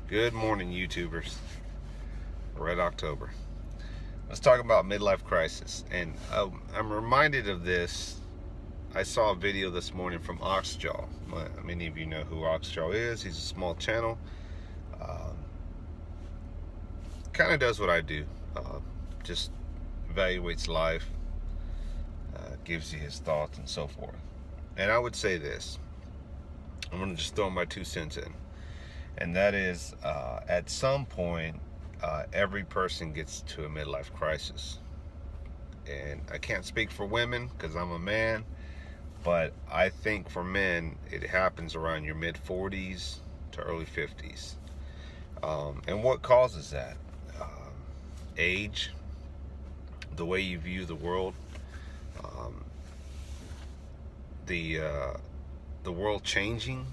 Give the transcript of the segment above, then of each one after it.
Good morning, YouTubers. Red October. Let's talk about midlife crisis. And I'm reminded of this. I saw a video this morning from Oxjaw. Many of you know who Oxjaw is. He's a small channel. Kind of does what I do. Just evaluates life, gives you his thoughts and so forth. And I would say this. I'm going to just throw my 2 cents in. And that is, at some point, every person gets to a midlife crisis. And I can't speak for women because I'm a man, but I think for men, it happens around your mid-40s to early 50s. And what causes that? Age, the way you view the world, the world changing,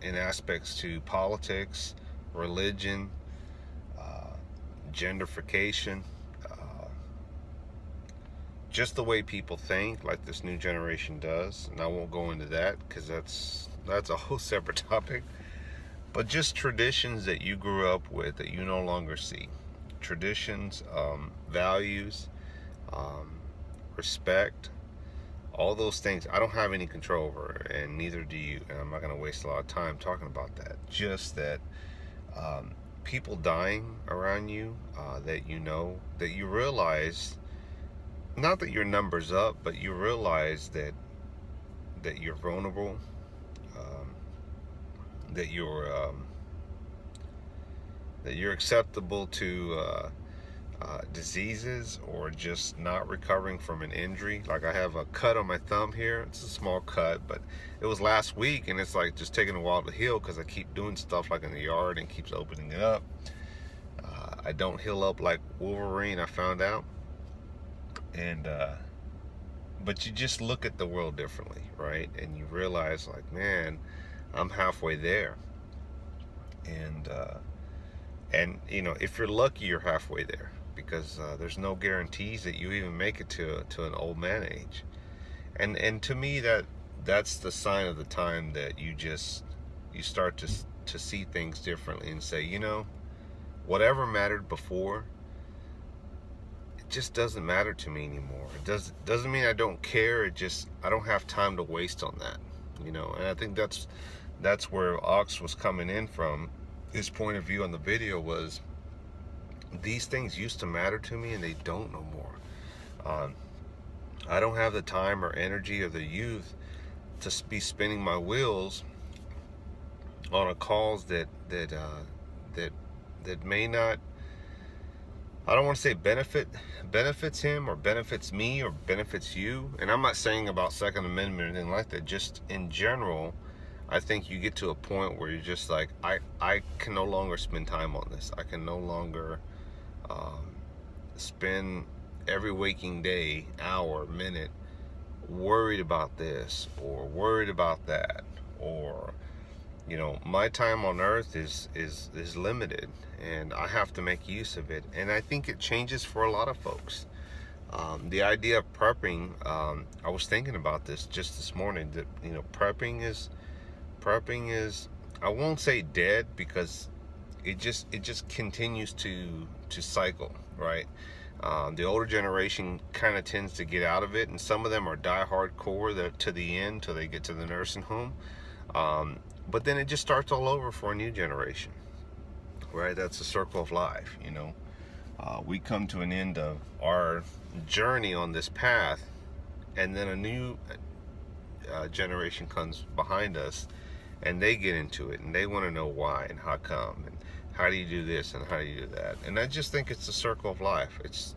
in aspects to politics, religion, gentrification, just the way people think, like this new generation does. And I won't go into that because that's a whole separate topic. But just traditions that you grew up with that you no longer see. Traditions, values, respect, all those things I don't have any control over, and neither do you. And I'm not going to waste a lot of time talking about that. Just that people dying around you, that you know, that you realize, not that your number's up, but you realize that you're vulnerable, that you're acceptable to diseases, or just not recovering from an injury. Like I have a cut on my thumb here. It's a small cut, but it was last week, and it's like just taking a while to heal because I keep doing stuff like in the yard and keeps opening it up. I don't heal up like Wolverine, I found out. And but you just look at the world differently, right? And you realize, like, man, I'm halfway there. And you know, if you're lucky, you're halfway there, because there's no guarantees that you even make it to an old man age. And to me, that's the sign of the time that you start to see things differently and say, you know, whatever mattered before, it just doesn't matter to me anymore. It doesn't mean I don't care. I don't have time to waste on that, you know. And I think that's where Ox was coming in from. His point of view on the video was, these things used to matter to me and they don't no more. I don't have the time or energy or the youth to be spinning my wheels on a cause that may not, I don't want to say benefits him or benefits me or benefits you. And I'm not saying about Second Amendment or anything like that. Just in general, I think you get to a point where you're just like, I can no longer spend time on this. I can no longer spend every waking day, hour, minute, worried about this or worried about that. Or, you know, my time on earth is limited, and I have to make use of it. And I think it changes for a lot of folks. The idea of prepping, I was thinking about this just this morning, that, you know, prepping is, I won't say dead, because it just continues to cycle, right? The older generation kind of tends to get out of it, and some of them are die hardcore to the end till they get to the nursing home. But then it just starts all over for a new generation, right? That's the circle of life, you know. We come to an end of our journey on this path, and then a new generation comes behind us, and they get into it, and they want to know why and how come, and how do you do this and how do you do that. And I just think it's the circle of life. It's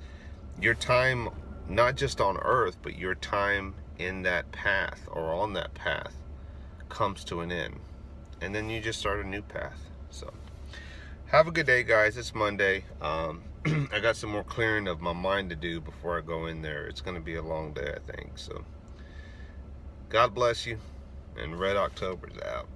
your time, not just on earth, but your time in that path or on that path comes to an end, and then you just start a new path. So have a good day, guys. It's Monday. I got some more clearing of my mind to do before I go in there. It's going to be a long day, I think. So God bless you, and Red October's out.